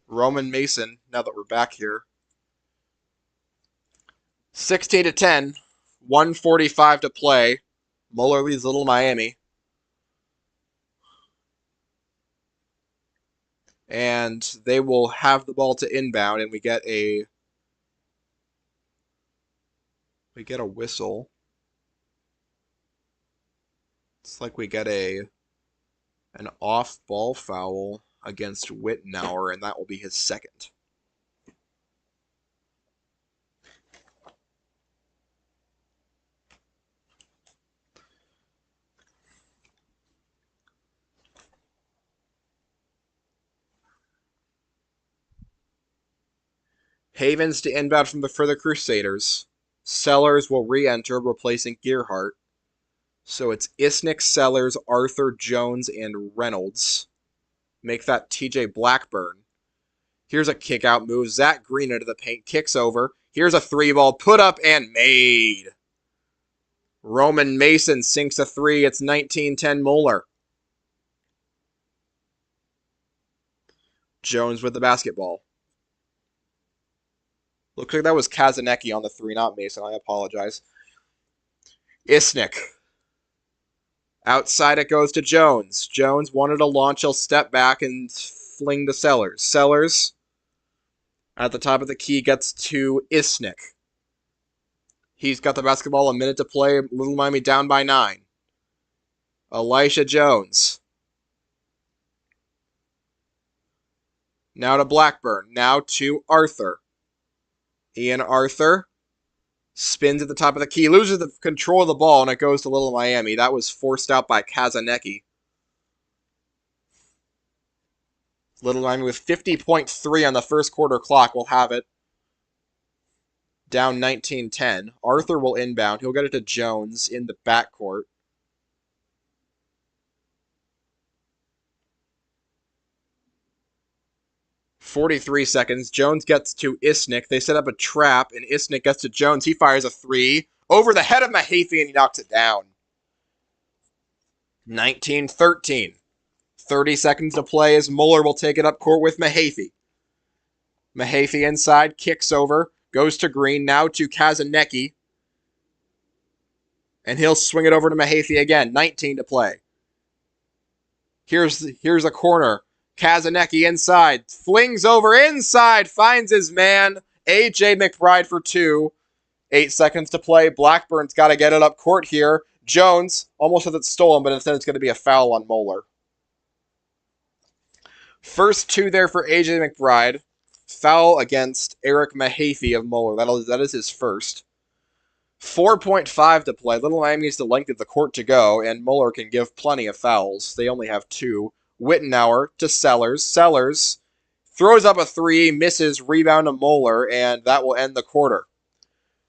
Roman Mason, now that we're back here. 16-10, 1:45 to play. Moeller leads Little Miami. And they will have the ball to inbound, and we get a whistle. It's like we get an off-ball foul against Wittenauer, and that will be his second. Havens to inbound from the Crusaders. Sellers will re-enter, replacing Gearhart. So it's Isnick, Sellers, Arthur, Jones, and Reynolds. Make that TJ Blackburn. Here's a kick-out move. Zach Green into the paint, kicks over. Here's a three ball, put up and made. Roman Mason sinks a three. It's 19-10 Moeller. Jones with the basketball. Looks like that was Kazanecki on the three, not Mason. I apologize. Isnick. Outside it goes to Jones. Jones wanted a launch. He'll step back and fling to Sellers. Sellers, at the top of the key, gets to Isnick. He's got the basketball, a minute to play. Little Miami down by 9. Elisha Jones. Now to Blackburn. Now to Arthur. Ian Arthur spins at the top of the key, loses the control of the ball, and it goes to Little Miami. That was forced out by Kazanecki. Little Miami with 50.3 on the first quarter clock will have it. Down 19-10. Arthur will inbound. He'll get it to Jones in the backcourt. .43 seconds. Jones gets to Isnick. They set up a trap, and Isnick gets to Jones. He fires a three over the head of Mahaffey, and he knocks it down. 19-13. 30 seconds to play as Moeller will take it up court with Mahaffey. Mahaffey inside, kicks over, goes to Green, now to Kazanecki. And he'll swing it over to Mahaffey again. 19 to play. Here's a corner. Kazanecki inside, flings over inside, finds his man, A.J. McBride for 2. 8 seconds to play. Blackburn's got to get it up court here. Jones almost has it stolen, but instead it's going to be a foul on Moeller. First 2 there for A.J. McBride. Foul against Eric Mahaffey of Moeller. That is his first. 4.5 to play. Little Miami needs the length of the court to go, and Moeller can give plenty of fouls. They only have 2. Wittenauer to Sellers. Sellers throws up a 3, misses, rebound to Moeller, and that will end the quarter.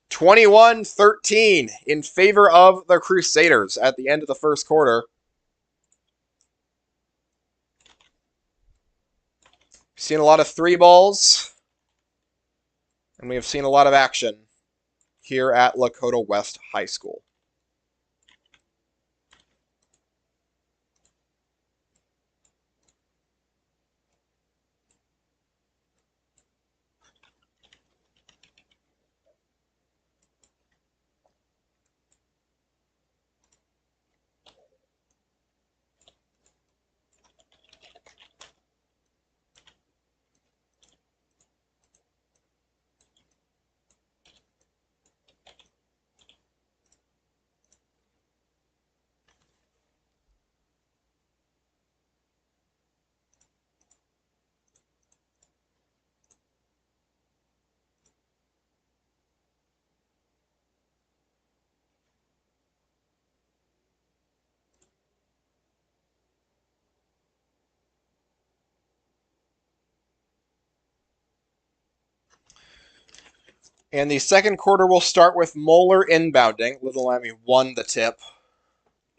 21-13 in favor of the Crusaders at the end of the first quarter. We've seen a lot of 3 balls, and we have seen a lot of action here at Lakota West High School. And the second quarter will start with Moeller inbounding. Little Miami won the tip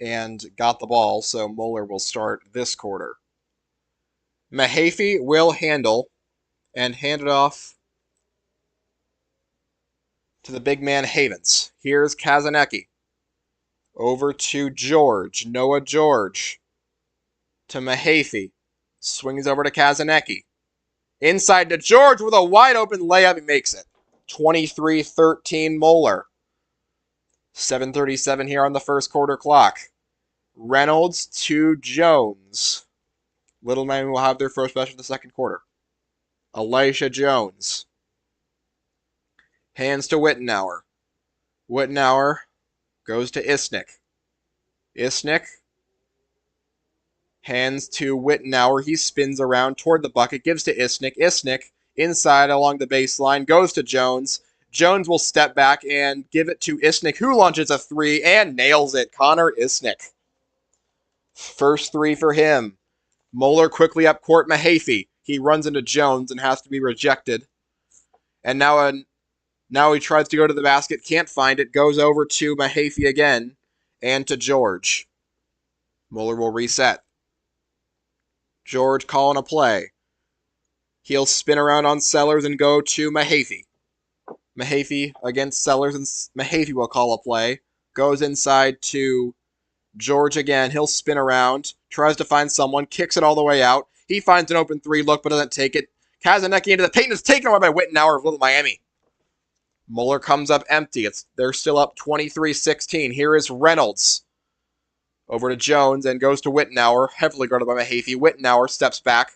and got the ball, so Moeller will start this quarter. Mahaffey will handle and hand it off to the big man Havens. Here's Kazanecki. Over to George. Noah George. To Mahaffey. Swings over to Kazanecki. Inside to George with a wide open layup. He makes it. 23-13 Moeller. 7:37 here on the first quarter clock. Reynolds to Jones. Little Miami will have their first possession of the second quarter. Elisha Jones. Hands to Wittenauer. Wittenauer goes to Isnick. Isnick. Hands to Wittenauer. He spins around toward the bucket. Gives to Isnick. Isnick inside along the baseline. Goes to Jones. Jones will step back and give it to Isnick, who launches a three and nails it. Connor Isnick. First three for him. Moeller quickly up court. Mahaffey. He runs into Jones and has to be rejected. And now he tries to go to the basket. Can't find it. Goes over to Mahaffey again. And to George. Moeller will reset. George calling a play. He'll spin around on Sellers and go to Mahaffey. Mahaffey against Sellers, and Mahaffey will call a play. Goes inside to George again. He'll spin around. Tries to find someone. Kicks it all the way out. He finds an open three look, but doesn't take it. Kazanecki into the paint is taken away by Wittenauer of Little Miami. Moeller comes up empty. They're still up 23-16. Here is Reynolds. Over to Jones and goes to Wittenauer, heavily guarded by Mahaffey. Wittenauer steps back,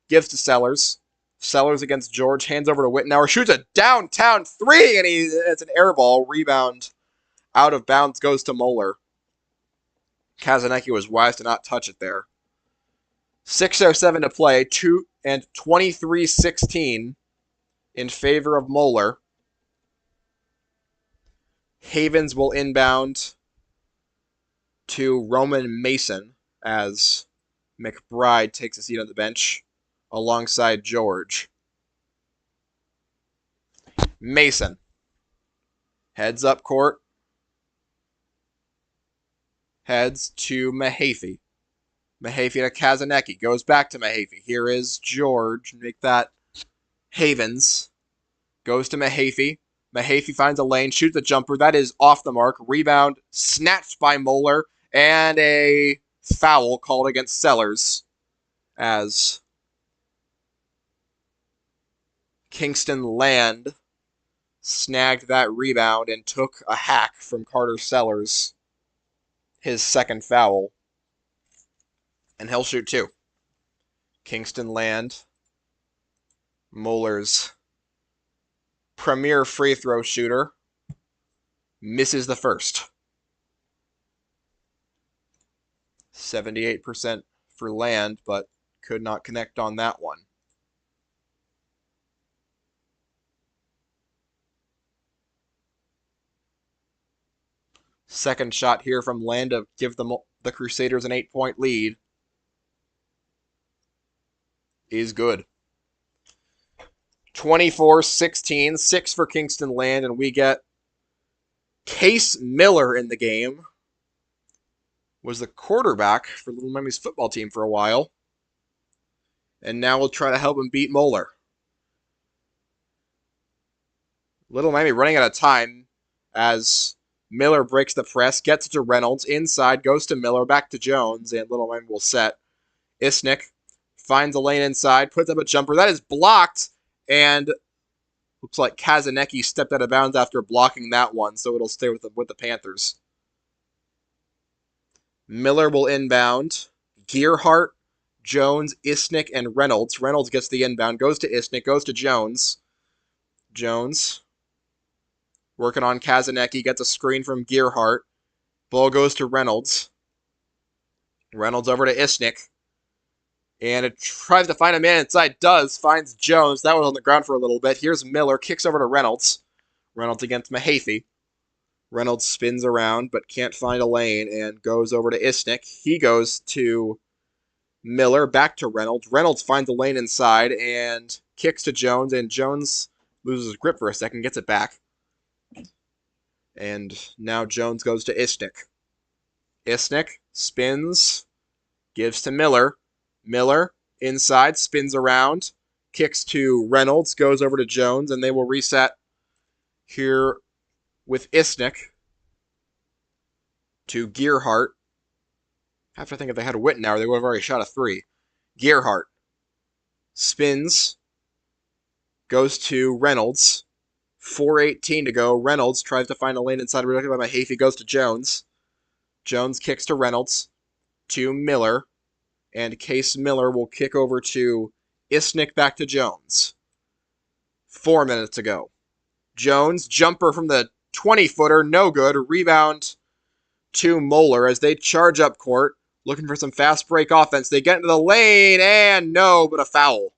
gives to Sellers. Sellers against George, hands over to Wittenauer, shoots a downtown three, and it's an air ball. Rebound out of bounds goes to Moeller. Kazanecki was wise to not touch it there. 6:07 to play, 23-16 in favor of Moeller. Havens will inbound to Roman Mason as McBride takes a seat on the bench alongside George. Mason heads up court. Heads to Mahaffey. Mahaffey to Kazanecki. Goes back to Mahaffey. Here is George. Make that Havens. Goes to Mahaffey. Mahaffey finds a lane. Shoots a jumper. That is off the mark. Rebound snatched by Moeller. And a foul called against Sellers as Kingston Land snagged that rebound and took a hack from Carter Sellers, his second foul. And he'll shoot two. Kingston Land, Moeller's premier free throw shooter, misses the first. 78% for Land, but could not connect on that one. Second shot here from Land to give the Crusaders an 8-point lead is good. 24-16, 6 for Kingston Land, and we get Case Miller in the game. Was the quarterback for Little Miami's football team for a while. And now we'll try to help him beat Moeller. Little Miami running out of time as Miller breaks the press, gets it to Reynolds, inside, goes to Miller, back to Jones, and Little Miami will set. Isnick finds a lane inside, puts up a jumper. That is blocked, and looks like Kazanecki stepped out of bounds after blocking that one, so it'll stay with the Panthers. Miller will inbound. Gearhart, Jones, Isnick, and Reynolds. Reynolds gets the inbound, goes to Isnick, goes to Jones. Jones working on Kazanecki, gets a screen from Gearhart. Ball goes to Reynolds. Reynolds over to Isnick. And it tries to find a man inside. Does. Finds Jones. That was on the ground for a little bit. Here's Miller. Kicks over to Reynolds. Reynolds against Mahaffey. Reynolds spins around but can't find a lane and goes over to Isnick. He goes to Miller. Back to Reynolds. Reynolds finds a lane inside and kicks to Jones. And Jones loses grip for a second. Gets it back. And now Jones goes to Isnick. Isnick spins. Gives to Miller. Miller inside, spins around, kicks to Reynolds, goes over to Jones, and they will reset here with Isnick to Gearhart. I have to think if they had a Wittenauer, they would have already shot a three. Gearhart spins, Goes to Reynolds. 4:18 to go. Reynolds tries to find a lane inside. Rejected by Mahaffey. Goes to Jones. Jones kicks to Reynolds. To Miller. And Case Miller will kick over to Isnick back to Jones. 4 minutes to go. Jones, jumper from the 20-footer, no good. Rebound to Moeller as they charge up court, looking for some fast break offense. They get into the lane, and no, but a foul.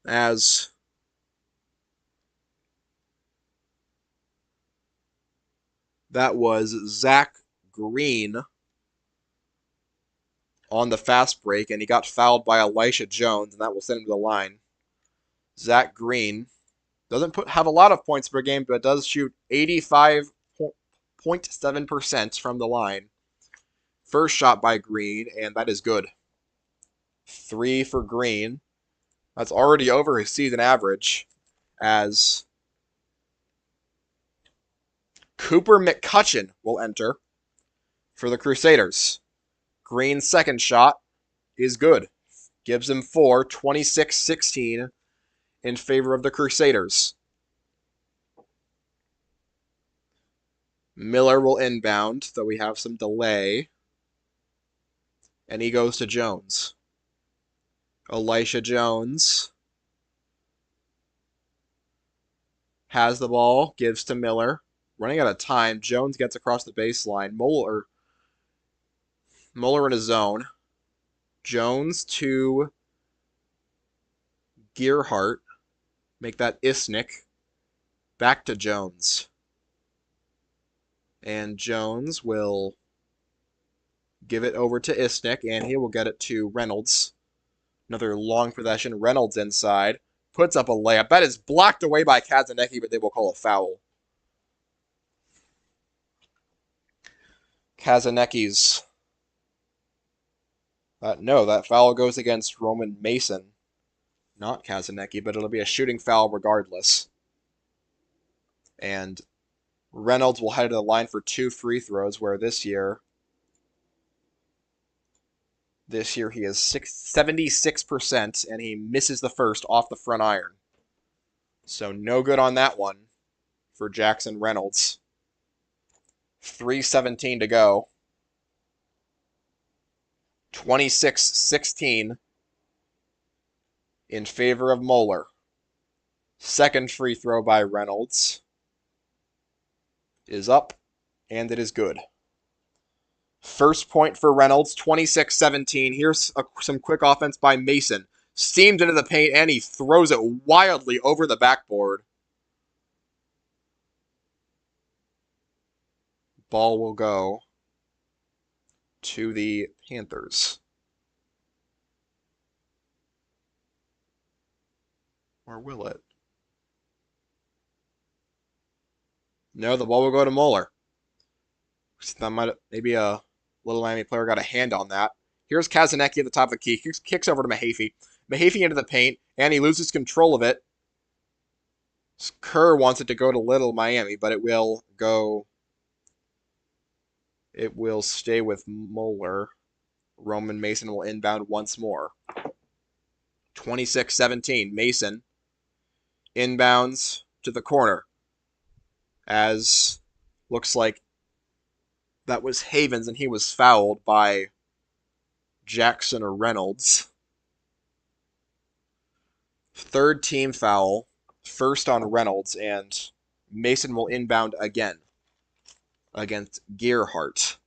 As that was Zach Green on the fast break, and he got fouled by Elisha Jones, and that will send him to the line. Zach Green doesn't have a lot of points per game, but does shoot 85.7% from the line. First shot by Green, and that is good. 3 for Green. That's already over his season average, as Cooper McCutcheon will enter for the Crusaders. Green's second shot is good. Gives him 4, 26-16 in favor of the Crusaders. Miller will inbound, though we have some delay. And he goes to Jones. Elisha Jones has the ball, gives to Miller. Running out of time, Jones gets across the baseline. Moeller in his zone. Jones to Gearhart. Make that Isnick. Back to Jones. And Jones will give it over to Isnick, and he will get it to Reynolds. Another long possession. Reynolds inside. Puts up a layup. That is blocked away by Kazanecki, but they will call a foul. Kazanecki's... no, that foul goes against Roman Mason. Not Kazanecki, but it'll be a shooting foul regardless. And Reynolds will head to the line for 2 free throws, where this year he is 76%, and he misses the first off the front iron. So no good on that one for Jackson Reynolds. 3:17 to go. 26-16 in favor of Moeller. Second free throw by Reynolds is up, and it is good. First point for Reynolds, 26-17. Here's some quick offense by Mason. Steamed into the paint, and he throws it wildly over the backboard. Ball will go to the Panthers. Or will it? No, the ball will go to Moeller. That maybe a little Miami player got a hand on that. Here's Kazanecki at the top of the key. Kicks over to Mahaffey. Mahaffey into the paint, and he loses control of it. Kerr wants it to go to Little Miami, but it will go... It will stay with Moeller. Roman Mason will inbound once more. 26-17. Mason inbounds to the corner. As looks like that was Havens, and he was fouled by Jackson or Reynolds. Third team foul. First on Reynolds, and Mason will inbound again against Gearhart.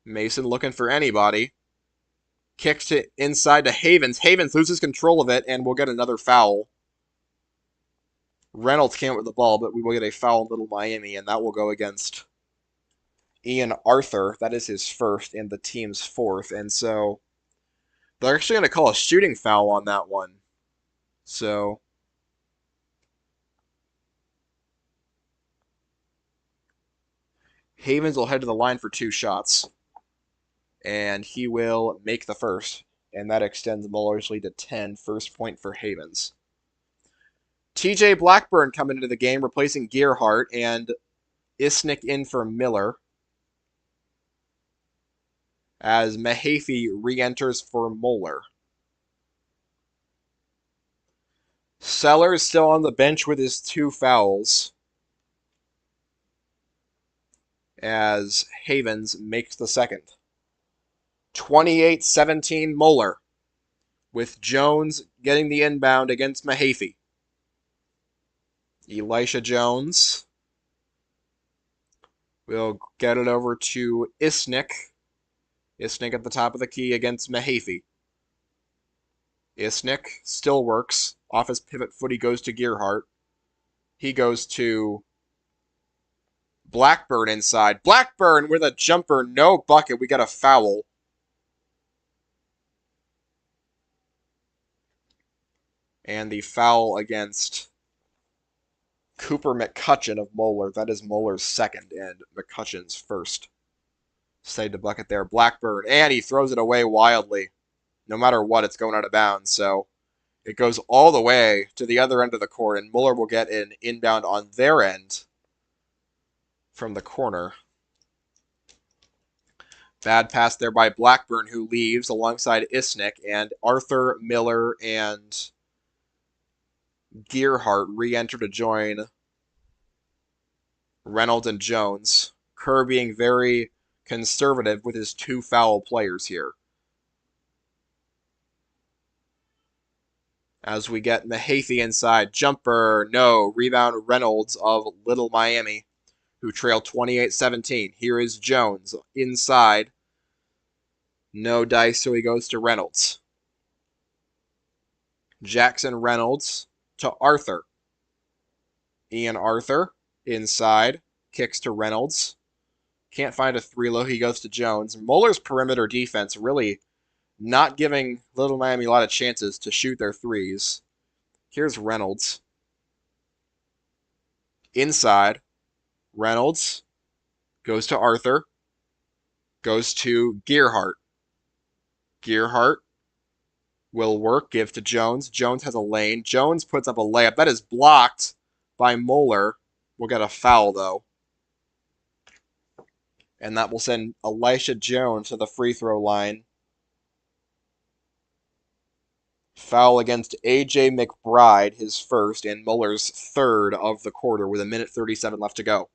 Mason looking for anybody. Kicks it inside to Havens. Havens loses control of it and will get another foul. Reynolds came up with the ball, but we will get a foul in Little Miami, and that will go against Ian Arthur. That is his first and the team's fourth, and so they're actually going to call a shooting foul on that one. So Havens will head to the line for 2 shots, and he will make the first, and that extends Moeller's lead to 10. First point for Havens. TJ Blackburn coming into the game, replacing Gearhart, and Isnick in for Miller, as Mahaffey re-enters for Moeller. Sellers still on the bench with his 2 fouls as Havens makes the second. 28-17 Moeller, with Jones getting the inbound against Mahaffey. Elisha Jones will get it over to Isnick. Isnick at the top of the key against Mahaffey. Isnick still works. Off his pivot foot, he goes to Gearhart. He goes to Blackburn inside. Blackburn with a jumper, no bucket. We got a foul. And the foul against Cooper McCutcheon of Moeller. That is Moeller's second and McCutcheon's first. Saved the bucket there. Blackburn, and he throws it away wildly. No matter what, it's going out of bounds. So it goes all the way to the other end of the court, and Moeller will get an inbound on their end from the corner. Bad pass there by Blackburn, who leaves alongside Isnick, and Arthur, Miller, and Gearhart re-enter to join Reynolds and Jones. Kerr being very conservative with his 2 foul players here. As we get Mahaffey inside. Jumper, no. Rebound Reynolds of Little Miami, who trail 28-17. Here is Jones inside. No dice, so he goes to Reynolds. Jackson Reynolds to Arthur. Ian Arthur inside. Kicks to Reynolds. Can't find a 3-low. He goes to Jones. Moeller's perimeter defense really not giving Little Miami a lot of chances to shoot their threes. Here's Reynolds. Inside. Reynolds goes to Arthur. Goes to Gearhart. Gearhart will work. Give to Jones. Jones has a lane. Jones puts up a layup. That is blocked by Moeller. We'll get a foul, though. And that will send Elisha Jones to the free throw line. Foul against A.J. McBride, his first, and Moeller's third of the quarter with 1:37 left to go.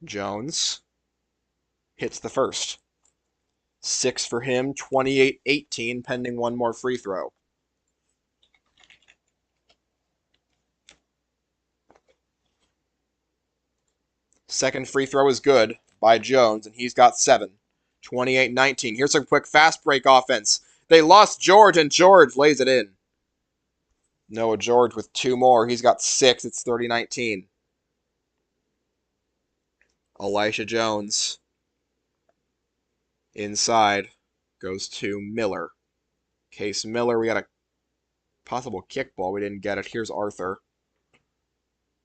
Jones hits the first. 6 for him, 28-18, pending one more free throw. Second free throw is good by Jones, and he's got 7. 28-19. Here's some quick fast break offense. They lost George, and George lays it in. Noah George with 2 more. He's got 6. It's 30-19. Elisha Jones inside goes to Miller. Case Miller, we got a possible kickball. We didn't get it. Here's Arthur.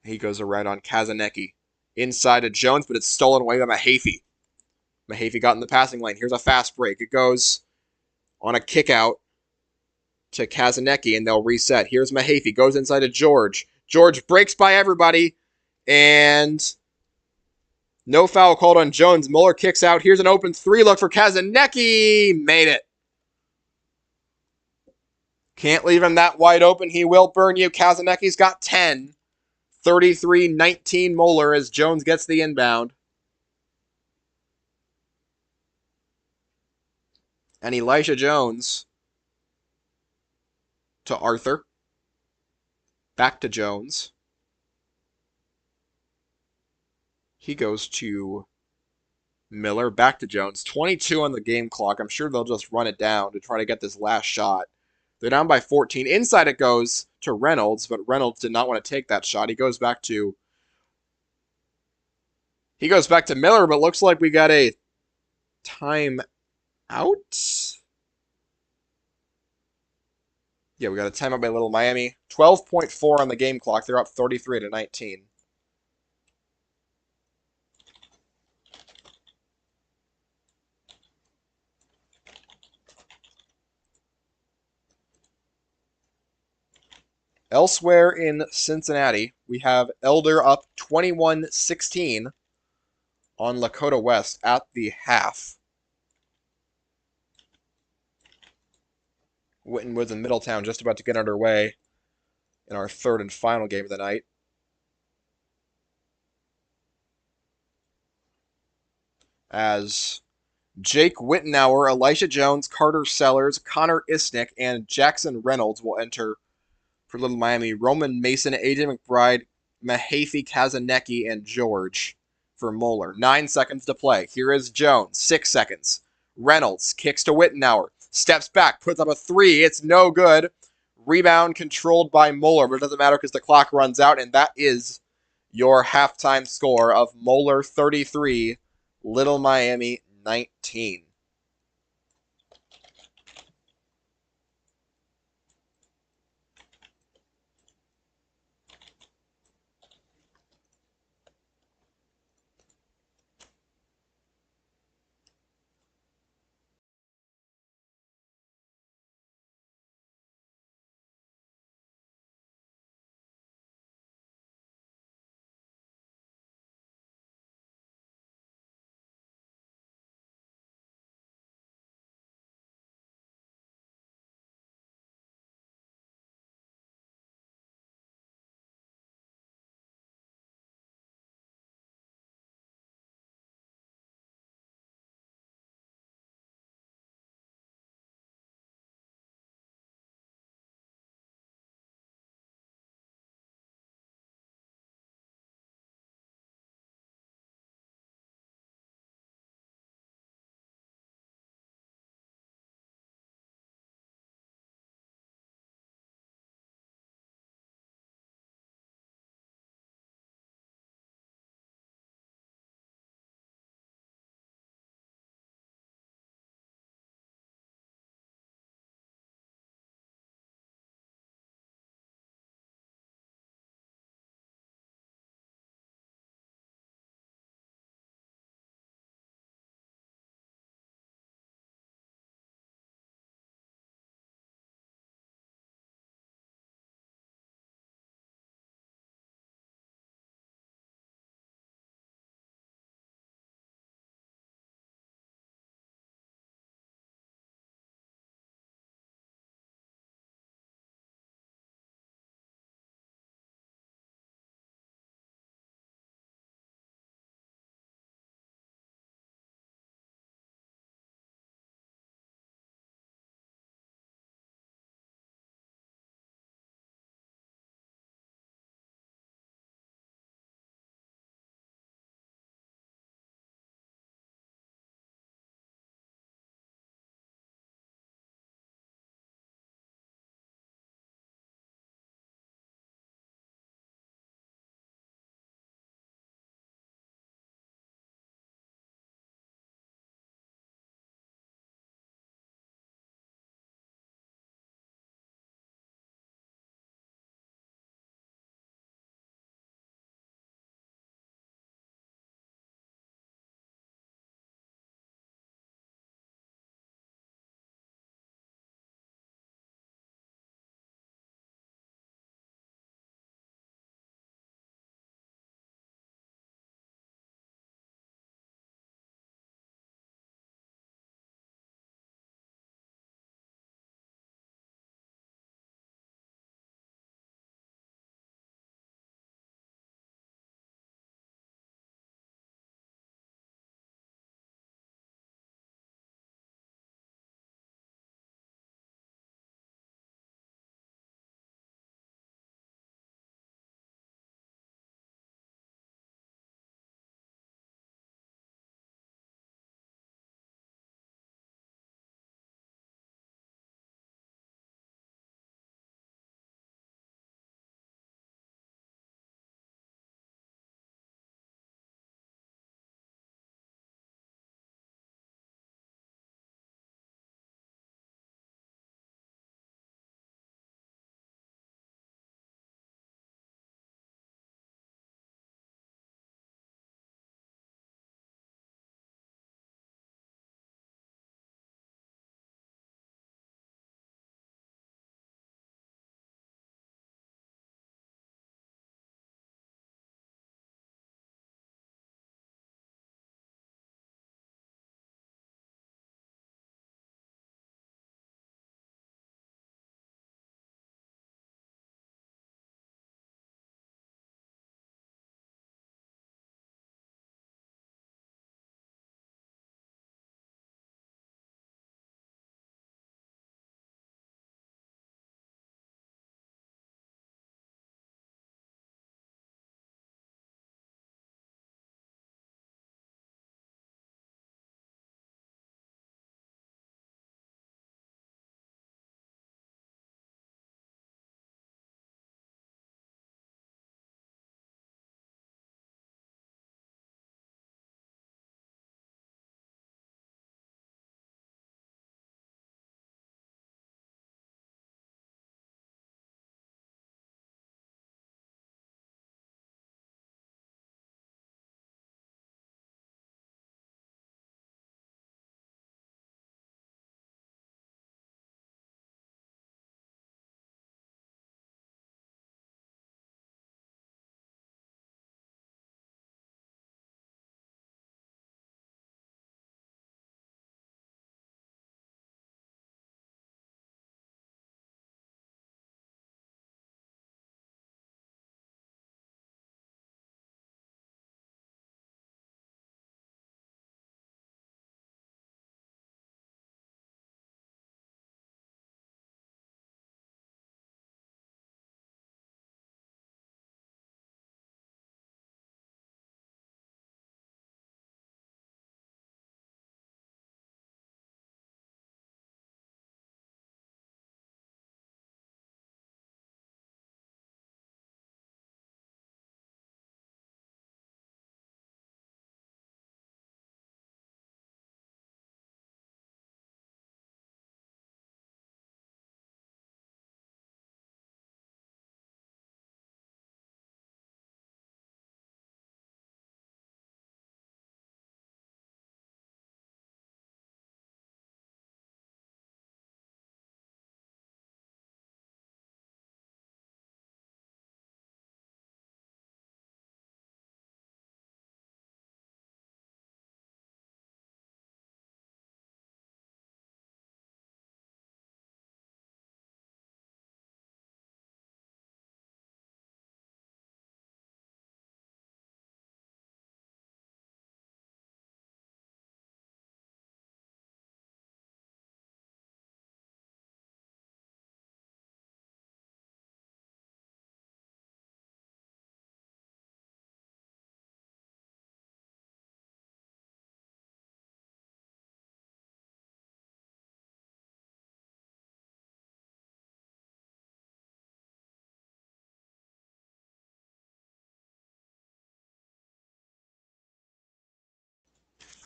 He goes around on Kazanecki. Inside to Jones, but it's stolen away by Mahaffey. Mahaffey got in the passing lane. Here's a fast break. It goes on a kick out to Kazanecki, and they'll reset. Here's Mahaffey. Goes inside to George. George breaks by everybody, and no foul called on Jones. Moeller kicks out. Here's an open 3 look for Kazanecki. Made it. Can't leave him that wide open. He will burn you. Kazanecki's got 10. 33-19 Moeller as Jones gets the inbound. And Elisha Jones to Arthur. Back to Jones. He goes to Miller. Back to Jones. 22 on the game clock. I'm sure they'll just run it down to try to get this last shot. They're down by 14. Inside it goes to Reynolds, but Reynolds did not want to take that shot. He goes back to Miller, but looks like we got a time out. Yeah, we got a timeout by Little Miami. 12.4 on the game clock. They're up 33-19. Elsewhere in Cincinnati, we have Elder up 21-16 on Lakota West at the half. Wittenwoods and Middletown just about to get underway in our third and final game of the night. As Jake Wittenauer, Elisha Jones, Carter Sellers, Connor Isnick, and Jackson Reynolds will enter for Little Miami. Roman Mason, AJ McBride, Mahaffey, Kazanecki, and George for Moeller. 9 seconds to play. Here is Jones. 6 seconds. Reynolds kicks to Wittenauer. Steps back, puts up a 3. It's no good. Rebound controlled by Moeller, but it doesn't matter because the clock runs out, and that is your halftime score of Moeller 33, Little Miami 19.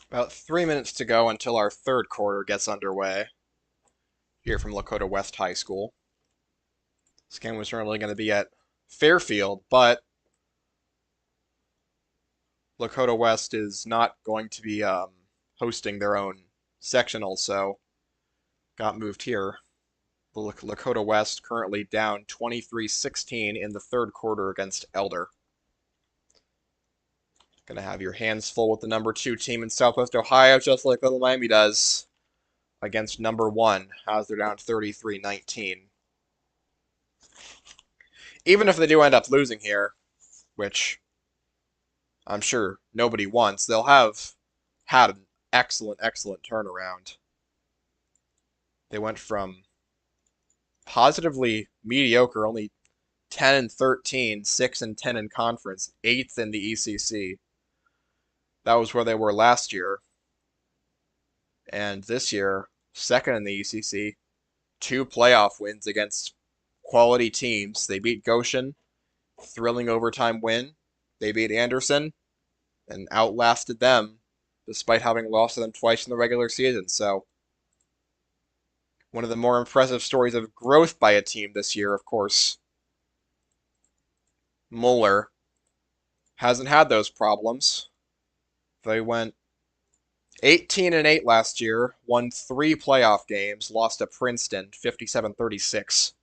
About 3 minutes to go until our third quarter gets underway here from Lakota West High School. This game was normally going to be at Fairfield, but Lakota West is not going to be hosting their own sectional, so got moved here. The Lakota West currently down 23-16 in the third quarter against Elder. Gonna have your hands full with the number 2 team in Southwest Ohio, just like Little Miami does against number 1, as they're down 33-19. Even if they do end up losing here, which I'm sure nobody wants, they'll have had an excellent turnaround. They went from positively mediocre, only 10-13, 6-10 in conference, 8th in the ECC. That was where they were last year. And this year, 2nd in the ECC, 2 playoff wins against quality teams. They beat Goshen, thrilling overtime win. They beat Anderson and outlasted them, despite having lost to them twice in the regular season. So, one of the more impressive stories of growth by a team this year, of course. Moeller hasn't had those problems. They went 18-8 last year, won 3 playoff games, lost to Princeton 57-36.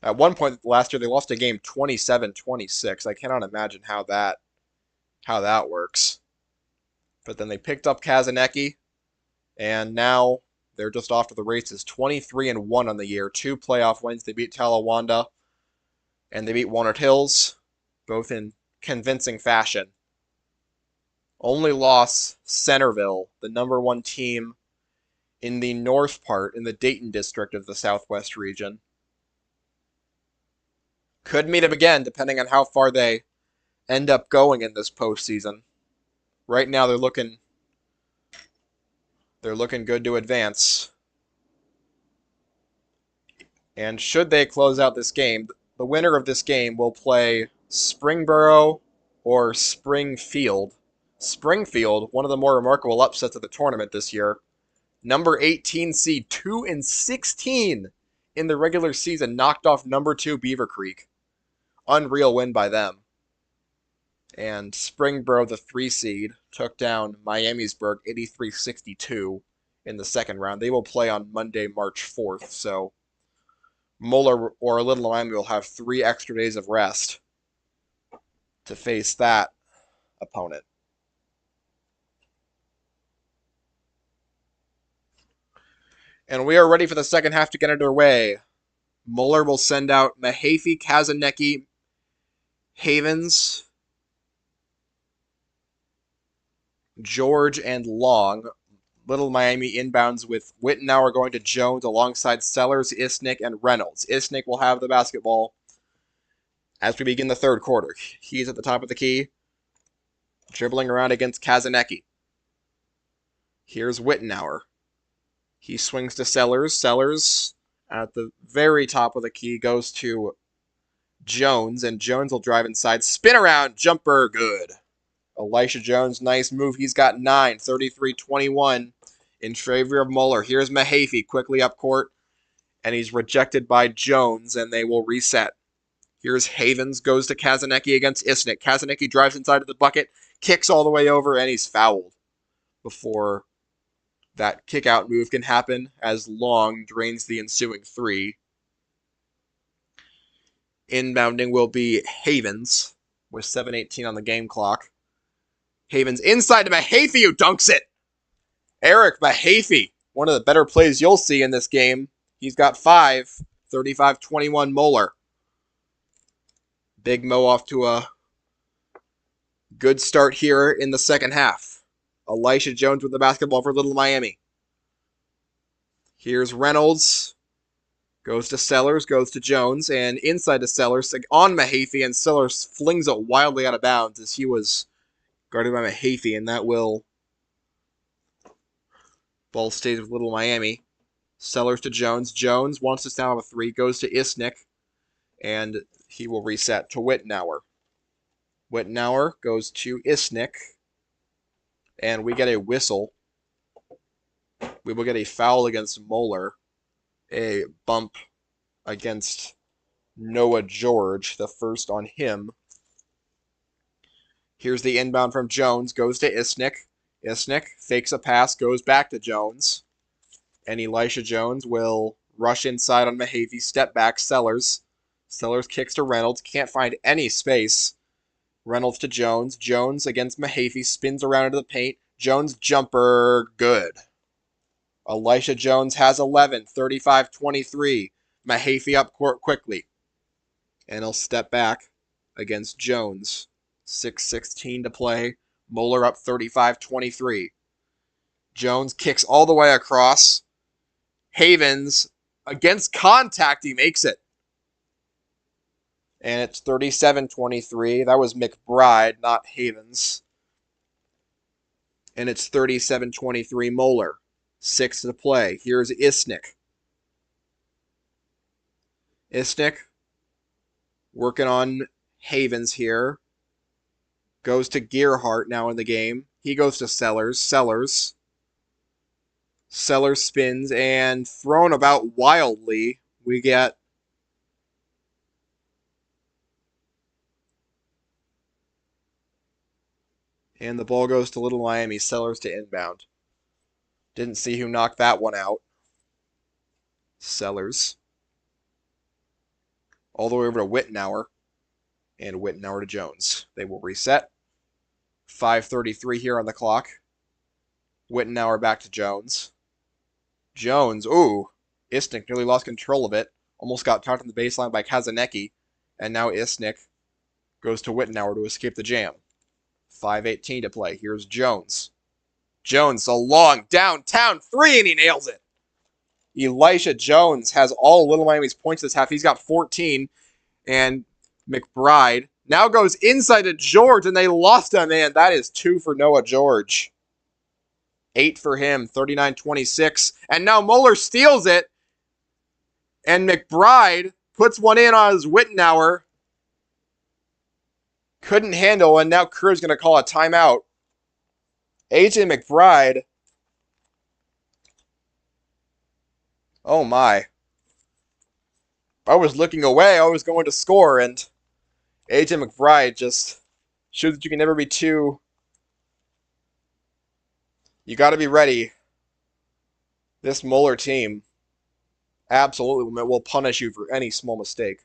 At one point last year, they lost a game 27-26. I cannot imagine how that works. But then they picked up Kazanecki, and now they're just off to the races. 23-1 on the year, 2 playoff wins. They beat Talawanda, and they beat Walnut Hills, both in convincing fashion. Only loss, Centerville, the number 1 team in the north part, in the Dayton district of the Southwest region. Could meet them again, depending on how far they end up going in this postseason. Right now, they're looking good to advance. And should they close out this game, the winner of this game will play Springboro or Springfield. Springfield, one of the more remarkable upsets of the tournament this year. Number 18 seed, 2-16 in the regular season, knocked off number 2 Beaver Creek. Unreal win by them. And Springboro, the 3 seed, took down Miamisburg 83-62 in the second round. They will play on Monday, March 4th, so Moeller or Little Miami will have 3 extra days of rest to face that opponent. And we are ready for the second half to get underway. Moeller will send out Mahaffey, Kazanecki, Havens, George, and Long. Little Miami inbounds with Wittenauer going to Jones alongside Sellers, Isnick, and Reynolds. Isnick will have the basketball as we begin the third quarter. He's at the top of the key, dribbling around against Kazanecki. Here's Wittenauer. He swings to Sellers. Sellers, at the very top of the key, goes to Jones, and Jones will drive inside. Spin around, jumper, good. Elisha Jones, nice move. He's got 9, 33-21 in favor of Moeller. Here's Mahaffey quickly up court, and he's rejected by Jones, and they will reset. Here's Havens, goes to Kazanecki against Isnick. Kazanecki drives inside of the bucket, kicks all the way over, and he's fouled before that kick-out move can happen as Long drains the ensuing 3. Inbounding will be Havens with 7:18 on the game clock. Havens inside to Mahaffey, who dunks it. Eric Mahaffey, one of the better plays you'll see in this game. He's got 5, 35-21 Moeller. Big Mo off to a good start here in the second half. Elisha Jones with the basketball for Little Miami. Here's Reynolds. Goes to Sellers, goes to Jones, and inside to Sellers on Mahaffey, and Sellers flings it wildly out of bounds as he was guarded by Mahaffey, and that will... Ball stays with Little Miami. Sellers to Jones. Jones wants to stand off a 3, goes to Isnick, and he will reset to Wittenauer. Wittenauer goes to Isnick. And we get a whistle. We will get a foul against Moeller. A bump against Noah George, the first on him. Here's the inbound from Jones, goes to Isnick. Isnick fakes a pass, goes back to Jones. And Elisha Jones will rush inside on Mahavey, step back, Sellers. Sellers kicks to Reynolds, can't find any space. Reynolds to Jones. Jones against Mahavey, spins around into the paint. Jones jumper, good. Elisha Jones has 11, 35-23. Mahavey up court quickly. And he'll step back against Jones. 6:16 to play. Moeller up 35-23. Jones kicks all the way across. Havens, against contact, he makes it. And it's 37-23. That was McBride, not Havens. And it's 37-23 Moeller. 6 to play. Here's Isnick. Isnick working on Havens here. Goes to Gearhart now in the game. He goes to Sellers. Sellers spins and thrown about wildly. We get and the ball goes to Little Miami. Sellers to inbound. Didn't see who knocked that one out. Sellers. All the way over to Wittenauer. And Wittenauer to Jones. They will reset. 5:33 here on the clock. Wittenauer back to Jones. Jones, ooh. Isnick nearly lost control of it. Almost got caught on the baseline by Kazanecki. And now Isnick goes to Wittenauer to escape the jam. 5:18 to play. Here's Jones. Jones, a long downtown three, and he nails it. Elisha Jones has all Little Miami's points this half. He's got 14. And McBride now goes inside to George, and they lost him, man. That is 2 for Noah George. 8 for him, 39-26. And now Moeller steals it. And McBride puts one in on his Wittenauer. Couldn't handle, and now Kerr's going to call a timeout. AJ McBride. Oh my. I was looking away. I was going to score, and AJ McBride just shows that you can never be too. You got to be ready. This Moeller team absolutely will punish you for any small mistake.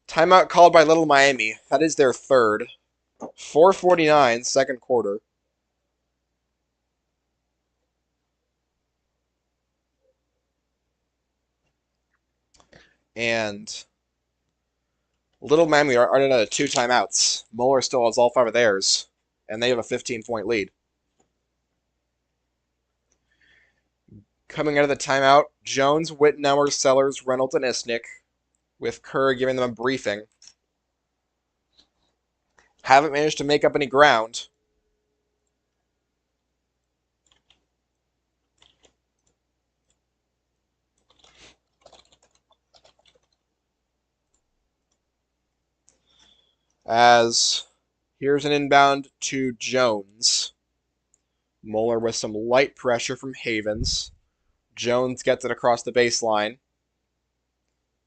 Timeout called by Little Miami. That is their third. 4:49, second quarter. And Little Miami are in a 2 timeouts. Moeller still has all 5 of theirs. And they have a 15-point lead. Coming out of the timeout, Jones, Wittenauer, Sellers, Reynolds, and Isnick, with Kerr giving them a briefing. Haven't managed to make up any ground. As here's an inbound to Jones. Moeller with some light pressure from Havens. Jones gets it across the baseline.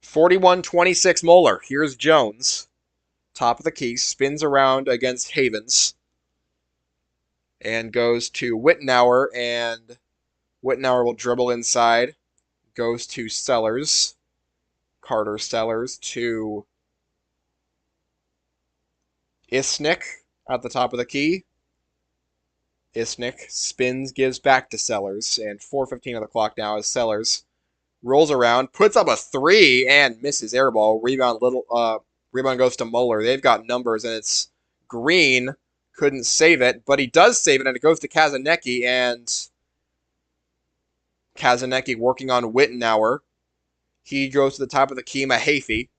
41-26 Moeller. Here's Jones. Top of the key. Spins around against Havens. And goes to Wittenauer. And Wittenauer will dribble inside. Goes to Sellers. Carter Sellers to Isnick at the top of the key. Isnick spins, gives back to Sellers. And 4:15 on the clock now as Sellers rolls around, puts up a 3, and misses airball. Rebound goes to Moeller. They've got numbers, and it's Green. Couldn't save it, but he does save it, and it goes to Kazanecki, and Kazanecki working on Wittenauer. He goes to the top of the key, Mahaffey.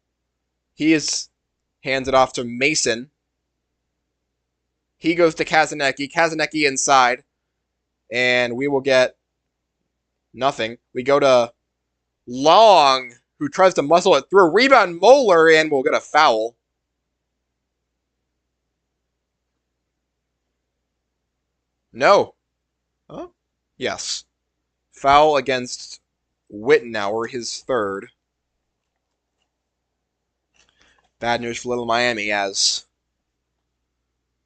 He hands it off to Mason. He goes to Kazanecki. Kazanecki inside, and we will get Nothing. We go to Long, who tries to muscle it through. Rebound Moeller, and we'll get a foul. No. Huh? Yes. Foul against Wittenauer, his third. Bad news for Little Miami, as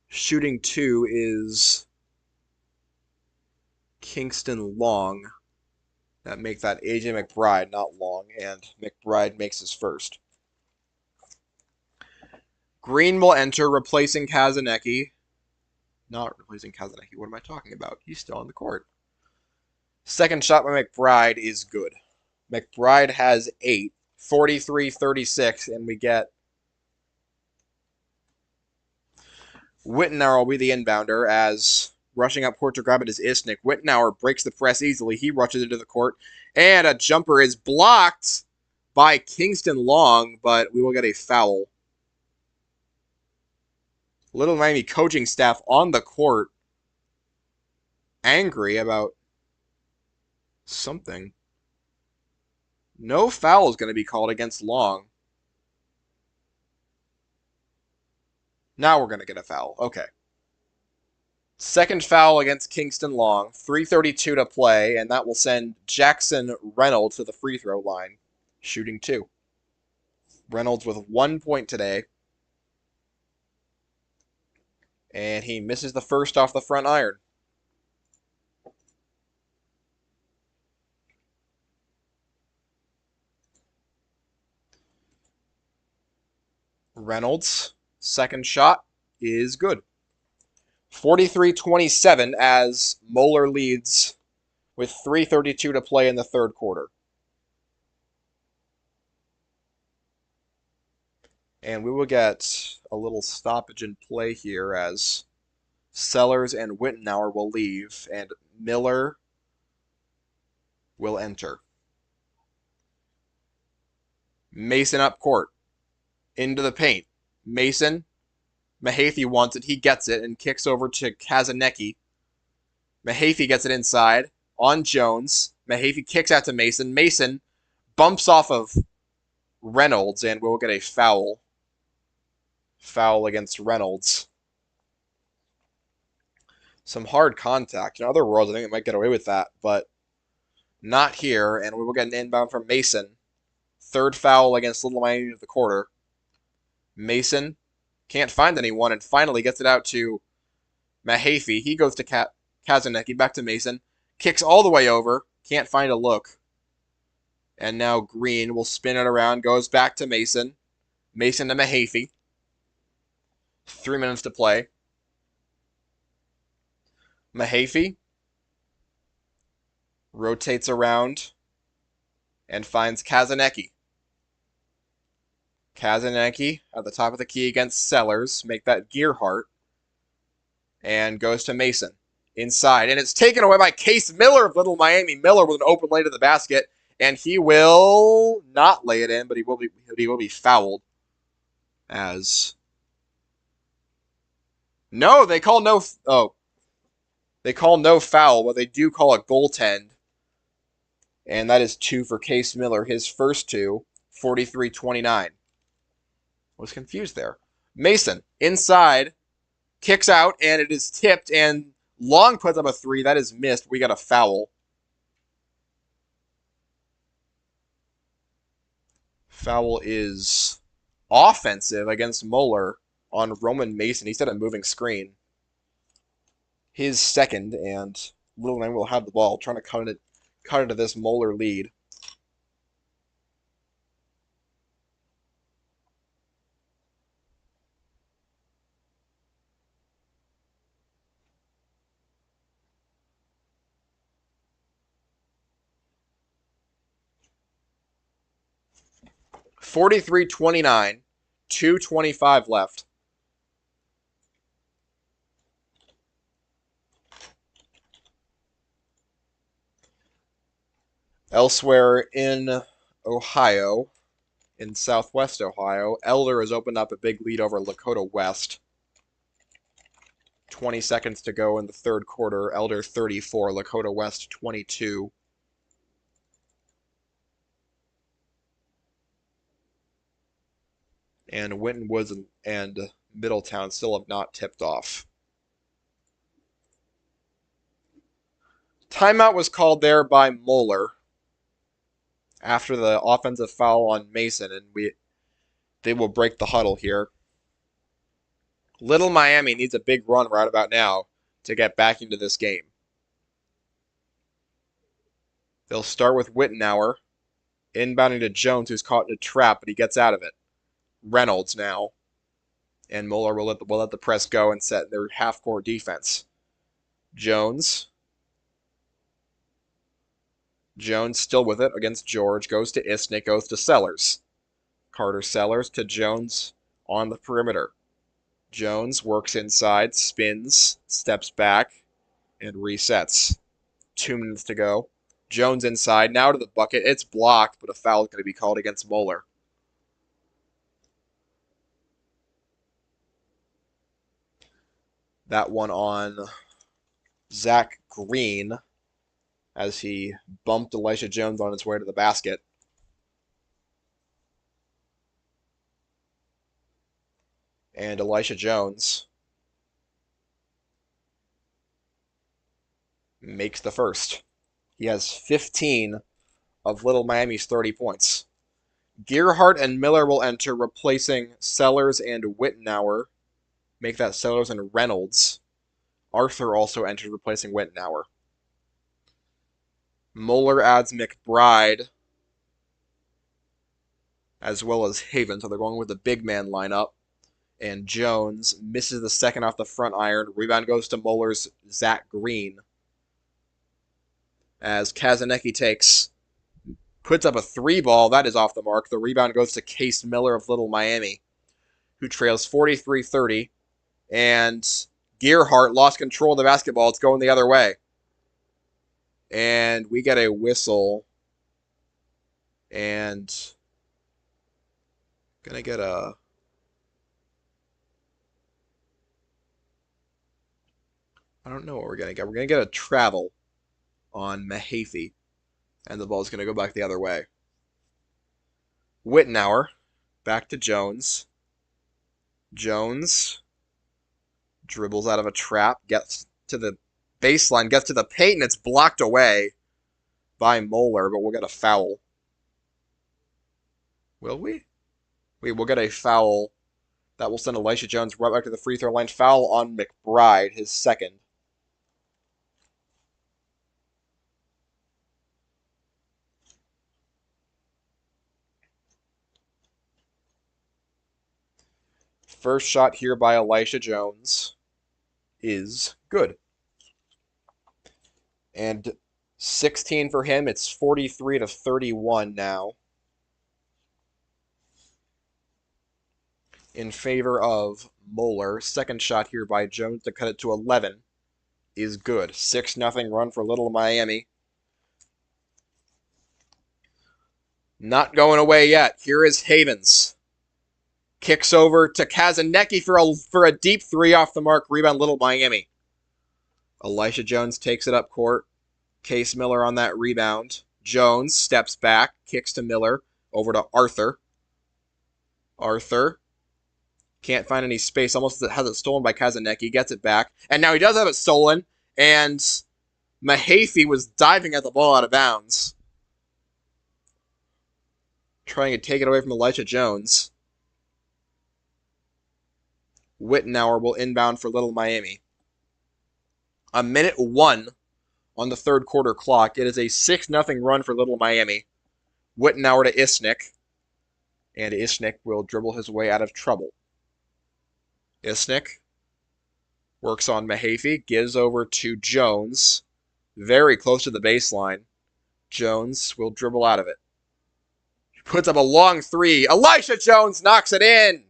shooting 2 is Kingston Long. That make that AJ McBride, not Long, and McBride makes his first. Green will enter, replacing Kazanecki. Not replacing Kazanecki. What am I talking about? He's still on the court. Second shot by McBride is good. McBride has 8, 43-36, and we get Wittenauer will be the inbounder, as rushing up court to grab it is Isnick. Wittenauer breaks the press easily. He rushes into the court, and a jumper is blocked by Kingston Long, but we will get a foul. Little Miami coaching staff on the court, angry about something. No foul is going to be called against Long. Now we're going to get a foul. Okay. Second foul against Kingston Long. 3:32 to play, and that will send Jackson Reynolds to the free throw line, shooting 2. Reynolds with 1 point today. And he misses the first off the front iron. Reynolds' second shot is good. 43-27 as Moeller leads with 3:32 to play in the third quarter. And we will get a little stoppage in play here as Sellers and Wittenauer will leave and Miller will enter. Mason up court. Into the paint. Mason. Mahaffey wants it. He gets it and kicks over to Kazanecki. Mahaffey gets it inside on Jones. Mahaffey kicks out to Mason. Mason bumps off of Reynolds, and we'll get a foul. Foul against Reynolds. Some hard contact. In other worlds, I think it might get away with that, but not here, and we will get an inbound from Mason. Third foul against Little Miami of the quarter. Mason can't find anyone and finally gets it out to Mahaffey. He goes to Kazanecki, back to Mason. Kicks all the way over. Can't find a look. And now Green will spin it around. Goes back to Mason. Mason to Mahaffey. 3 minutes to play. Mahaffey rotates around and finds Kazanecki. Kazanecki at the top of the key against Sellers. Make that Gearhart. And goes to Mason. Inside. And it's taken away by Case Miller of Little Miami. Miller with an open lay to the basket. And he will not lay it in, but he will be fouled. As... No, they call no... Oh. They call no foul, but they do call a goaltend. And that is 2 for Case Miller. His first 2. 43-29. Was confused there. Mason, inside, kicks out, and it is tipped, and Long puts up a 3. That is missed. We got a foul. Foul is offensive against Moeller on Roman Mason. He set a moving screen. His second, and Little Man will have the ball, trying to cut into this Moeller lead. (43-29), 2:25 left. Elsewhere in Ohio, in southwest Ohio, Elder has opened up a big lead over Lakota West. 20 seconds to go in the third quarter. Elder 34, Lakota West 22. And Winton Woods and Middletown still have not tipped off. Timeout was called there by Moeller after the offensive foul on Mason, and they will break the huddle here. Little Miami needs a big run right about now to get back into this game. They'll start with Wittenauer, inbounding to Jones, who's caught in a trap, but he gets out of it. Reynolds now, and Moeller will let the press go and set their half-court defense. Jones still with it against George, goes to Isnick, goes to Sellers. Carter Sellers to Jones on the perimeter. Jones works inside, spins, steps back, and resets. 2 minutes to go. Jones inside, now to the bucket. It's blocked, but a foul is going to be called against Moeller. That one on Zach Green as he bumped Elisha Jones on his way to the basket. And Elisha Jones makes the first. He has 15 of Little Miami's 30 points. Gearhart and Miller will enter, replacing Sellers and Wittenauer. Make that Sellers and Reynolds. Arthur also entered, replacing Wittenauer. Moeller adds McBride, as well as Haven, so they're going with the big man lineup. And Jones misses the second off the front iron. Rebound goes to Moeller's Zach Green. As Kazanecki puts up a 3-ball, that is off the mark. The rebound goes to Case Miller of Little Miami, who trails 43-30. And Gearhart lost control of the basketball. It's going the other way. And we get a whistle. And gonna get a... I don't know what we're gonna get. We're gonna get a travel on Mahaffey. And the ball's gonna go back the other way. Wittenauer back to Jones. Jones dribbles out of a trap, gets to the baseline, gets to the paint, and it's blocked away by Moeller, but we'll get a foul. Will we? We will get a foul. That will send Elisha Jones right back to the free throw line. Foul on McBride, his second. First shot here by Elisha Jones is good. And 16 for him. It's 43-31 now. In favor of Moeller. Second shot here by Jones to cut it to 11 is good. 6-0 run for Little Miami. Not going away yet. Here is Havens. Kicks over to Kazanecki for a deep 3 off the mark. Rebound Little Miami. Elisha Jones takes it up court. Case Miller on that rebound. Jones steps back. Kicks to Miller. Over to Arthur. Arthur can't find any space. Almost has it stolen by Kazanecki. Gets it back. And now he does have it stolen. And Mahaffey was diving at the ball out of bounds. Trying to take it away from Elisha Jones. Wittenauer will inbound for Little Miami. 1:01 on the third quarter clock. It is a 6-0 run for Little Miami. Wittenauer to Isnick. And Isnick will dribble his way out of trouble. Isnick works on Mahaffey. Gives over to Jones. Very close to the baseline. Jones will dribble out of it. Puts up a long 3. Elisha Jones knocks it in.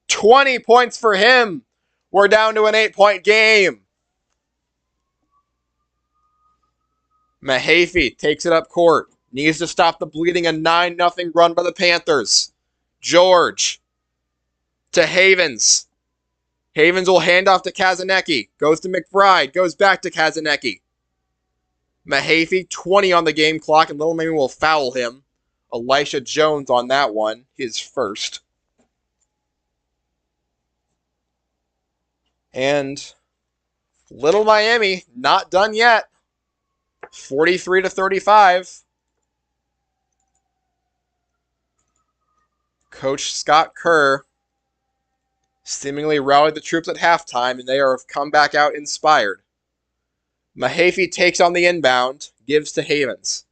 20 points for him. We're down to an 8-point game. Mahaffey takes it up court. Needs to stop the bleeding. A 9-0 run by the Panthers. George to Havens. Havens will hand off to Kazanecki. Goes to McBride. Goes back to Kazanecki. Mahaffey, 20 on the game clock, and Little Miami will foul him. Elisha Jones on that one, his first. And Little Miami, not done yet. 43-35. Coach Scott Kerr seemingly rallied the troops at halftime, and they have come back out inspired. Mahaffey takes on the inbound, gives to Havens.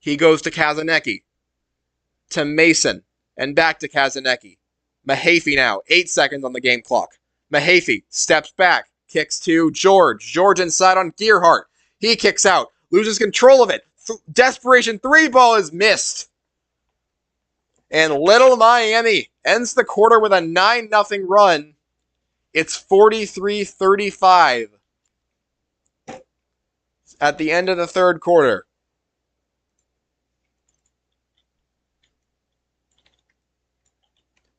He goes to Kazanecki, to Mason, and back to Kazanecki. Mahaffey now, 8 seconds on the game clock. Mahaffey steps back, kicks to George. George inside on Gearhart. He kicks out, loses control of it. Desperation 3 ball is missed. And Little Miami ends the quarter with a 9-0 run. It's 43-35 at the end of the third quarter.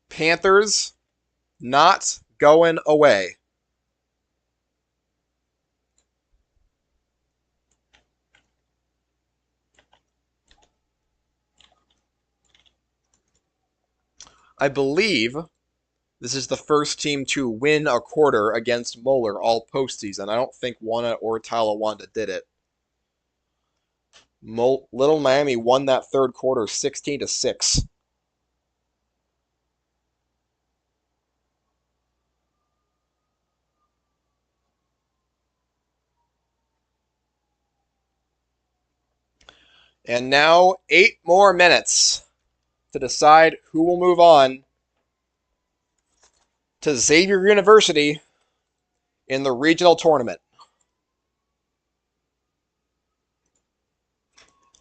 Panthers not going away. I believe this is the first team to win a quarter against Moeller all postseason. I don't think Wana or Talawanda did it. Little Miami won that third quarter 16-6. And now 8 more minutes to decide who will move on to Xavier University in the regional tournament.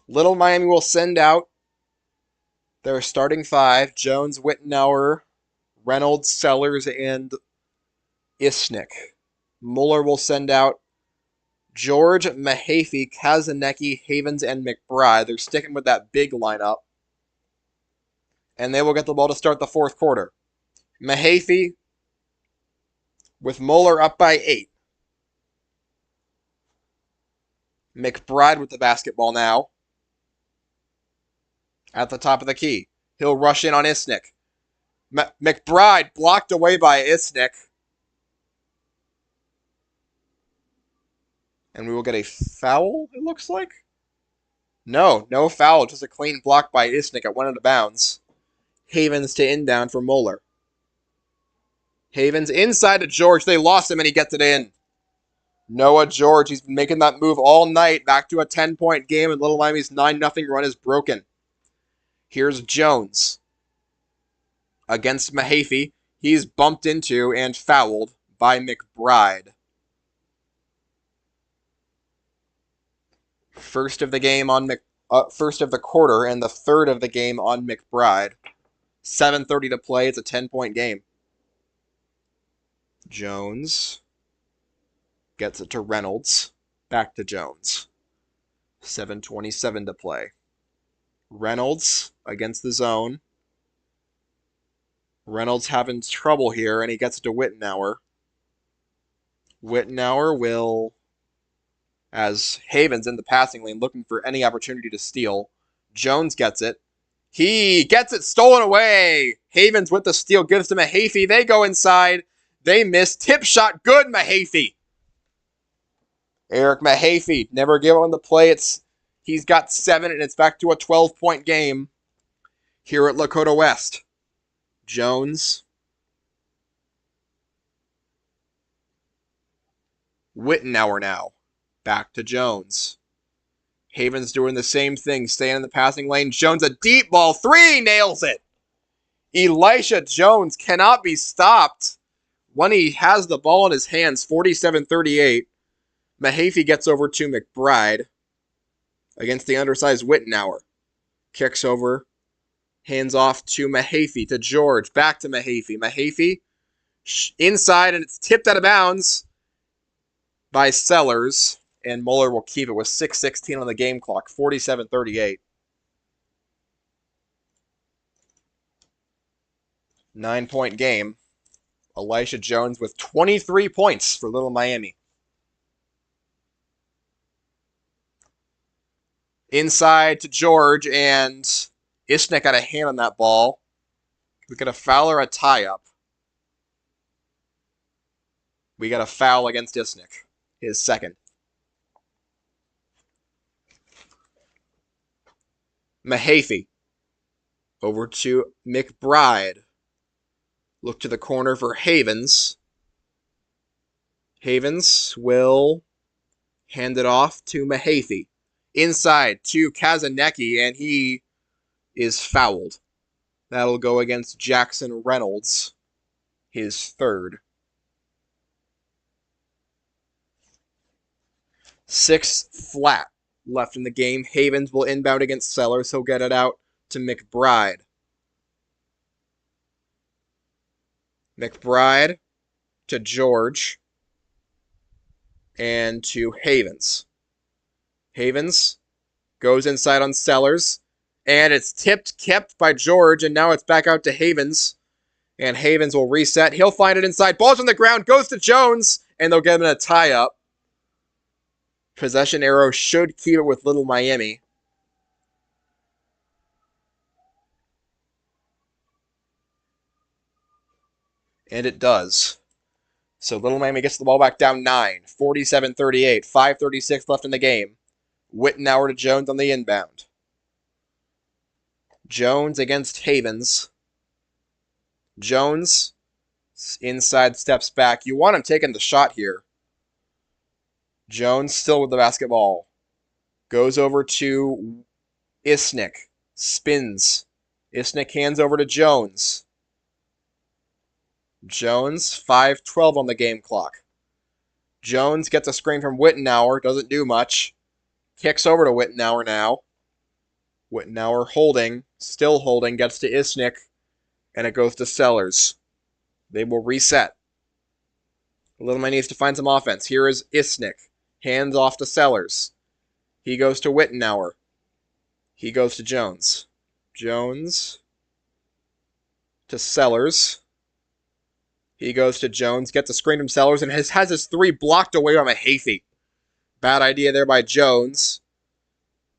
Little Miami will send out their starting 5, Jones, Wittenauer, Reynolds, Sellers, and Isnick. Moeller will send out George, Mahaffey, Kazanecki, Havens, and McBride. They're sticking with that big lineup. And they will get the ball to start the fourth quarter. Mahaffey with Moeller up by 8. McBride with the basketball now. At the top of the key. He'll rush in on Isnick. McBride blocked away by Isnick. And we will get a foul, it looks like? No foul. Just a clean block by Isnick. It went out of bounds. Havens to inbound for Moeller. Havens inside to George. They lost him and he gets it in. Noah George, he's been making that move all night. Back to a 10-point game, and Little Miami's 9-0 run is broken. Here's Jones against Mahaffey. He's bumped into and fouled by McBride. First of the quarter and the third of the game on McBride. 7:30 to play. It's a 10-point game. Jones gets it to Reynolds. Back to Jones. 7:27 to play. Reynolds against the zone. Reynolds having trouble here, and he gets it to Wittenauer. Wittenauer will, as Havens in the passing lane, looking for any opportunity to steal. Jones gets it. He gets it stolen away. Havens with the steal gives to Mahaffey. They go inside. They miss. Tip shot. Good, Mahaffey. Eric Mahaffey never give on the play. He's got 7, and it's back to a 12-point game here at Lakota West. Jones. Wittenauer now. Back to Jones. Havens doing the same thing, staying in the passing lane. Jones, a deep ball. 3, nails it. Elisha Jones cannot be stopped when he has the ball in his hands. 47-38. Mahaffey gets over to McBride against the undersized Wittenauer. Kicks over. Hands off to Mahaffey, to George. Back to Mahaffey. Mahaffey inside, and it's tipped out of bounds by Sellers. And Moeller will keep it with 6:16 on the game clock. 47-38. 9-point game. Elisha Jones with 23 points for Little Miami. Inside to George, and Isnick got a hand on that ball. We got a foul or a tie-up. We got a foul against Isnick. His second. Mahaffey. Over to McBride. Look to the corner for Havens. Havens will hand it off to Mahaffey. Inside to Kazanecki, and he is fouled. That'll go against Jackson Reynolds, his third. 6 flat left in the game. Havens will inbound against Sellers. He'll get it out to McBride. McBride to George and to Havens. Havens goes inside on Sellers, and it's kept by George, and now it's back out to Havens. And Havens will reset. He'll find it inside. Ball's on the ground, goes to Jones, and they'll get him in a tie-up. Possession arrow should keep it with Little Miami. And it does. So Little Miami gets the ball back down 9. 47-38. 5:36 left in the game. Wittenauer to Jones on the inbound. Jones against Havens. Jones inside steps back. You want him taking the shot here. Jones still with the basketball. Goes over to Isnick. Spins. Isnick hands over to Jones. Jones, 5:12 on the game clock. Jones gets a screen from Wittenauer. Doesn't do much. Kicks over to Wittenauer now. Wittenauer holding. Still holding. Gets to Isnick. And it goes to Sellers. They will reset. Little Man needs to find some offense. Here is Isnick. Hands off to Sellers. He goes to Wittenauer. He goes to Jones. Jones to Sellers. He goes to Jones, gets a screen from Sellers, and has his 3 blocked away by Mahaffey. Bad idea there by Jones.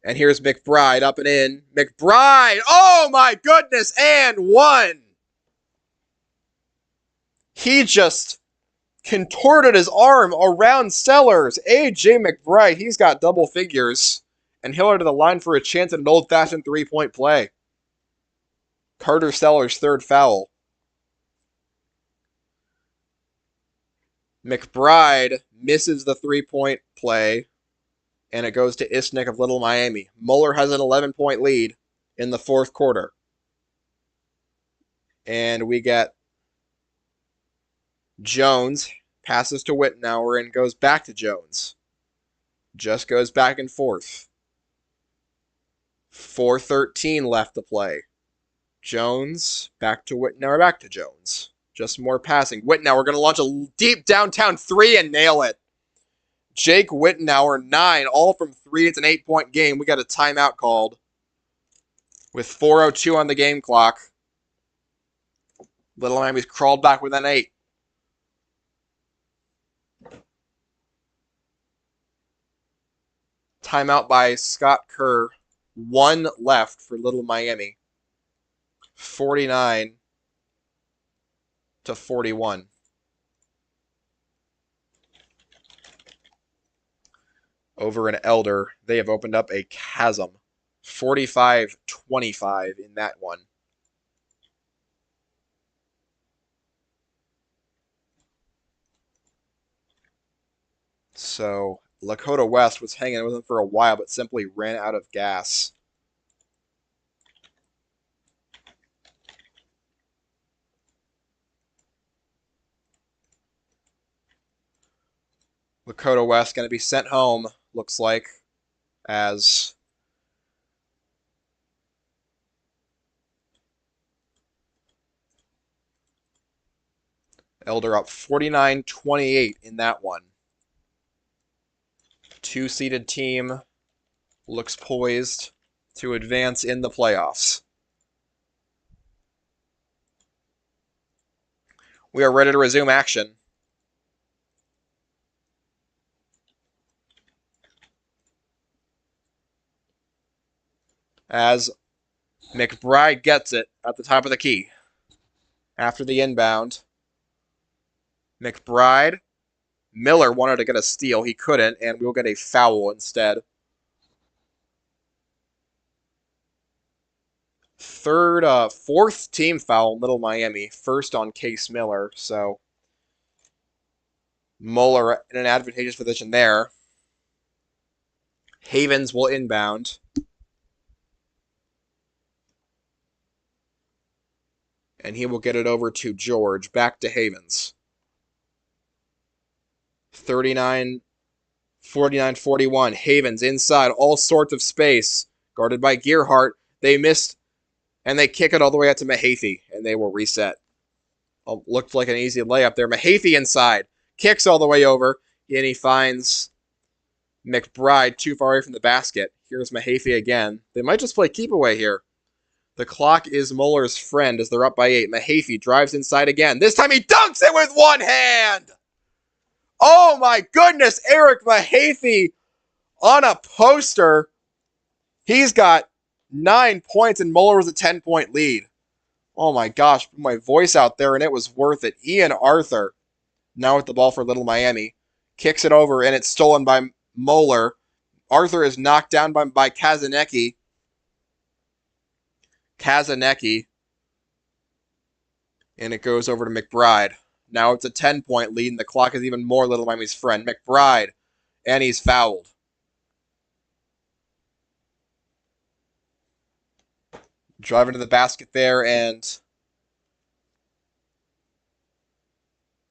And here's McBride up and in. McBride! Oh my goodness! And 1! He just contorted his arm around Sellers. A.J. McBride, he's got double figures. And he'll head to the line for a chance at an old-fashioned 3-point play. Carter Sellers' 3rd foul. McBride misses the 3-point play, and it goes to Isnick of Little Miami. Moeller has an 11-point lead in the 4th quarter. And we get Jones, passes to Wittenauer, and goes back to Jones. Just goes back and forth. 4:13 left to play. Jones, back to Wittenauer, back to Jones. Just more passing. Wittenauer going to launch a deep downtown 3 and nail it. Jake Wittenauer, 9, all from 3. It's an 8-point game. We got a timeout called with 4:02 on the game clock. Little Miami's crawled back with an 8. Timeout by Scott Kerr. 1 left for Little Miami. 49-41. Over in Elder, they have opened up a chasm. 45-25 in that one. So Lakota West was hanging with them for a while, but simply ran out of gas. Lakota West going to be sent home, looks like, as Elder up 49-28 in that one. 2-seeded team looks poised to advance in the playoffs. We are ready to resume action. As McBride gets it at the top of the key. After the inbound, McBride Miller wanted to get a steal. He couldn't, and we'll get a foul instead. Fourth team foul, Little Miami. First on Case Miller, so Moeller in an advantageous position there. Havens will inbound. And he will get it over to George. Back to Havens. 49-41. Havens inside, all sorts of space. Guarded by Gearhart. They missed, and they kick it all the way out to Mahaffey, and they will reset. Looked like an easy layup there. Mahaffey inside. Kicks all the way over, and he finds McBride too far away from the basket. Here's Mahaffey again. They might just play keep away here. The clock is Moeller's friend as they're up by 8. Mahaffey drives inside again. This time he dunks it with one hand! Oh my goodness, Eric Mahaffey on a poster. He's got 9 points and Moeller was a 10-point lead. Oh my gosh, put my voice out there and it was worth it. Ian Arthur, now with the ball for Little Miami, kicks it over and it's stolen by Moeller. Arthur is knocked down by Kazanecki. And it goes over to McBride. Now it's a 10-point lead, and the clock is even more Little Miami's friend. McBride, and he's fouled. Driving to the basket there, and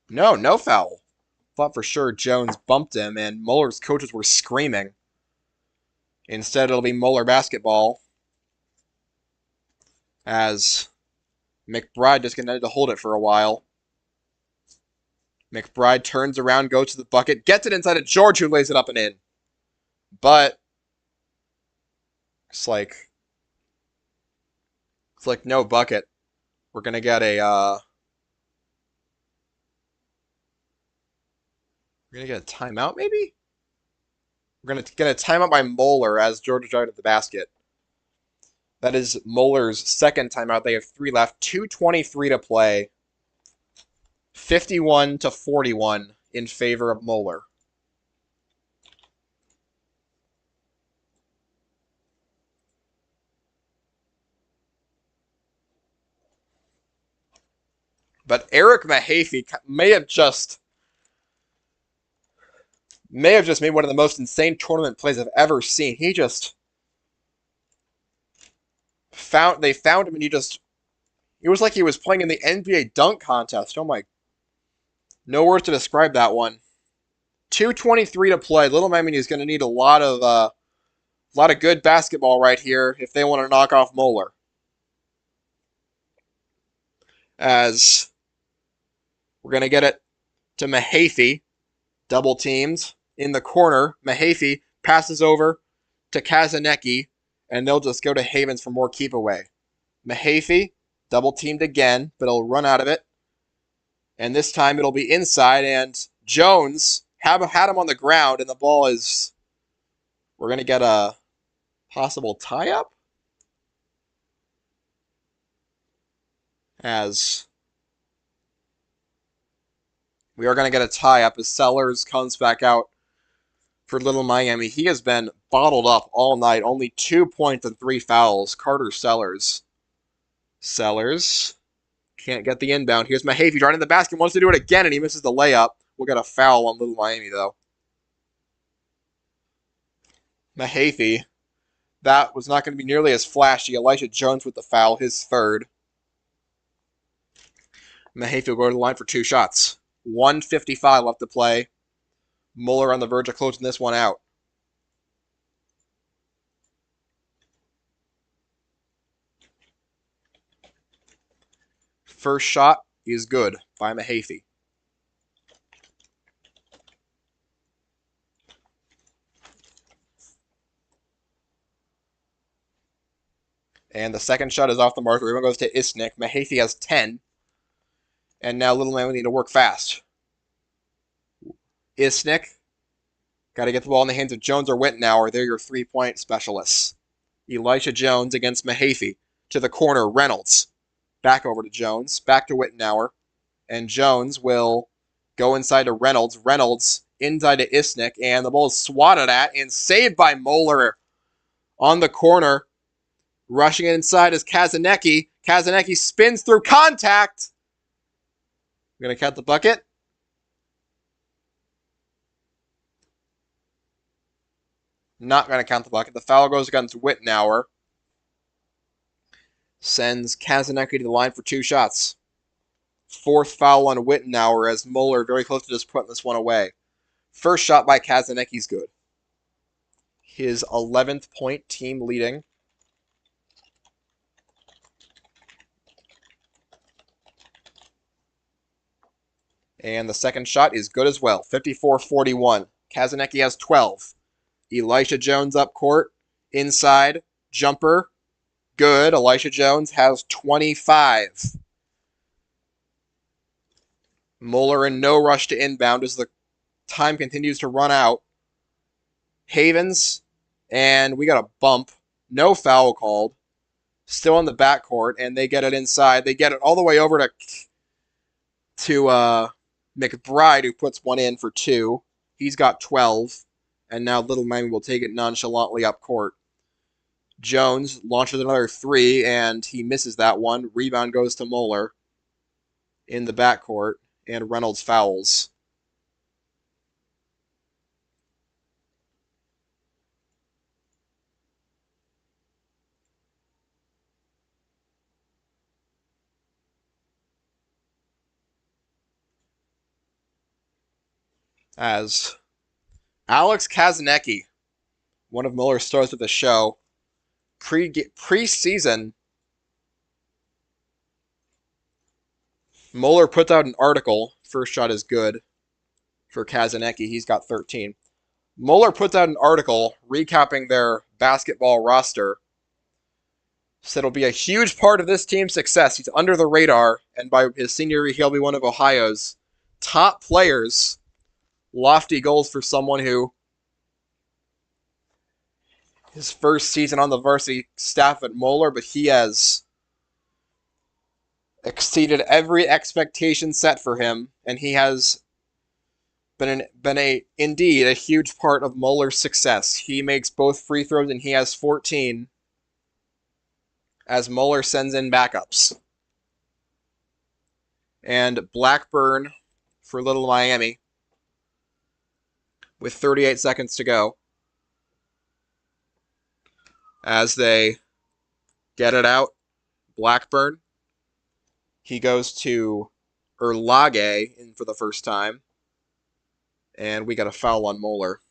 no foul. Thought for sure Jones bumped him, and Moeller's coaches were screaming. Instead, it'll be Moeller basketball, as McBride just getting to hold it for a while. McBride turns around, goes to the bucket, gets it inside to George, who lays it up and in. But it's like no bucket. We're gonna get a timeout, maybe? We're gonna get a timeout by Moeller as George is driving to the basket. That is Moeller's second timeout. They have 3 left. 2:23 to play. 51-41 in favor of Moeller. But Eric Mahaffey may have just made one of the most insane tournament plays I've ever seen. He just they found him and it was like he was playing in the NBA dunk contest. Oh my, no words to describe that one. 2:23 to play. Little Miami is going to need a lot of good basketball right here if they want to knock off Moeller. As we're going to get it to Mahaffey, double teamed in the corner. Mahaffey passes over to Kazanecki, and they'll just go to Havens for more keep away. Mahaffey, double teamed again, but he'll run out of it. And this time it'll be inside, and Jones had him on the ground, and the ball is... We're going to get a possible tie-up? As we are going to get a tie-up as Sellers comes back out for Little Miami. He has been bottled up all night. Only 2 points and 3 fouls. Carter Sellers. Sellers can't get the inbound. Here's Mahaffey driving the basket. Wants to do it again, and he misses the layup. We'll get a foul on Little Miami, though. Mahaffey. That was not going to be nearly as flashy. Elijah Jones with the foul, his third. Mahaffey will go to the line for 2 shots. 1:55 left to play. Moeller on the verge of closing this one out. First shot is good by Mahaffey. And the second shot is off the mark. Everyone goes to Isnick. Mahaffey has 10. And now Little Man, we need to work fast. Isnick. Got to get the ball in the hands of Jones or Wittenauer. They're your 3-point specialists. Elisha Jones against Mahaffey. To the corner, Reynolds. Back over to Jones. Back to Wittenauer. And Jones will Go inside to Reynolds. Reynolds inside to Isnick, and the ball is swatted at and saved by Moeller on the corner. Rushing inside is Kazanecki. Kazanecki spins through contact. We're going to count the bucket. Not going to count the bucket. The foul goes against Wittenauer. Sends Kazanecki to the line for 2 shots. 4th foul on Wittenauer as Moeller very close to just putting this one away. First shot by Kazanecki's good. His 11th point, team leading. And the second shot is good as well. 54-41. Kazanecki has 12. Elisha Jones up court. Inside. Jumper. Good. Elisha Jones has 25. Moeller in no rush to inbound as the time continues to run out. Havens. And we got a bump. No foul called. Still in the backcourt. And they get it inside. They get it all the way over to McBride, who puts one in for 2. He's got 12. And now Little Miami will take it nonchalantly up court. Jones launches another 3, and he misses that one. Rebound goes to Moeller in the backcourt, and Reynolds fouls. As Alex Kazanecki, one of Moeller's stars of the show, preseason, Moeller puts out an article. First shot is good for Kazanecki. He's got 13. Moeller puts out an article recapping their basketball roster. Said it'll be a huge part of this team's success. He's under the radar, and by his senior year, he'll be one of Ohio's top players. Lofty goals for someone who his first season on the varsity staff at Moeller, but he has exceeded every expectation set for him, and he has been indeed a huge part of Moeller's success. He makes both free throws, and he has 14 as Moeller sends in backups. And Blackburn for Little Miami with 38 seconds to go. As they get it out, Blackburn. He goes to Erlage in for the first time. And we got a foul on Moeller.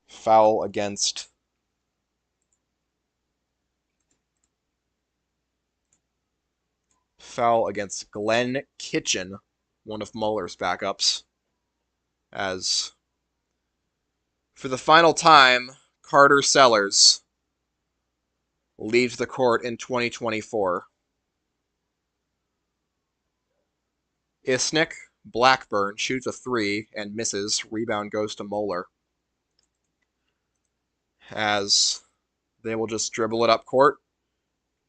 Foul against Glenn Kitchen, one of Moeller's backups. As for the final time, Carter Sellers leaves the court in 2024. Isnick, Blackburn shoots a 3 and misses. Rebound goes to Moeller. As they will just dribble it up court,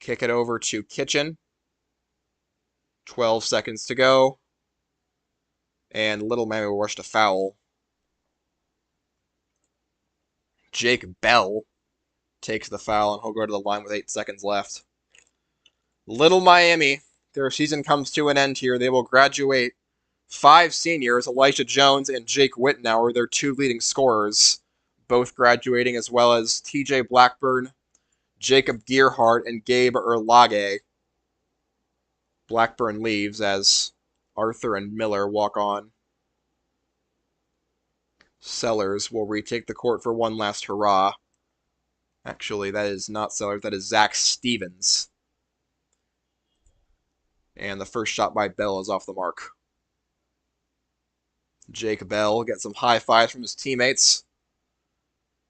kick it over to Kitchen. 12 seconds to go. And Little Miami will rush to foul. Jake Bell takes the foul, and he'll go to the line with 8 seconds left. Little Miami, their season comes to an end here. They will graduate 5 seniors, Elisha Jones and Jake Wittenauer, their 2 leading scorers, both graduating, as well as TJ Blackburn, Jacob Gearhart, and Gabe Erlage. Blackburn leaves as Arthur and Miller walk on. Sellers will retake the court for one last hurrah. Actually, that is not Sellers, that is Zach Stevens. And the first shot by Bell is off the mark. Jake Bell gets some high fives from his teammates.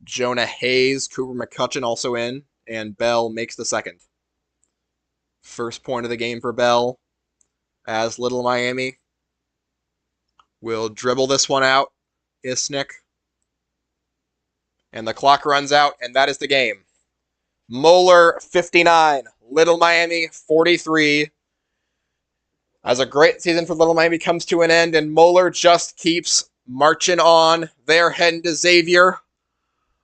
Jonah Hayes, Cooper McCutcheon also in, and Bell makes the second. First point of the game for Bell, as Little Miami will dribble this one out. Isnick. And the clock runs out, and that is the game. Moeller 59, Little Miami 43. As a great season for Little Miami comes to an end, and Moeller just keeps marching on. They're heading to Xavier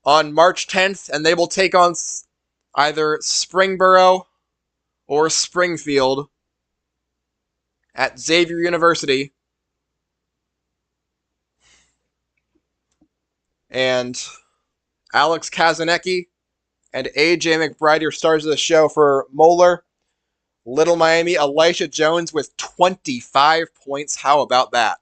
on March 10th, and they will take on either Springboro or Springfield at Xavier University. And Alex Kazanecki and AJ McBride, your stars of the show for Moeller. Little Miami, Elisha Jones with 25 points. How about that?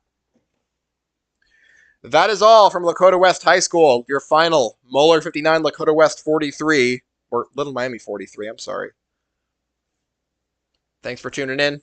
That is all from Lakota West High School. Your final, Moeller 59, Lakota West 43. Or Little Miami 43, I'm sorry. Thanks for tuning in.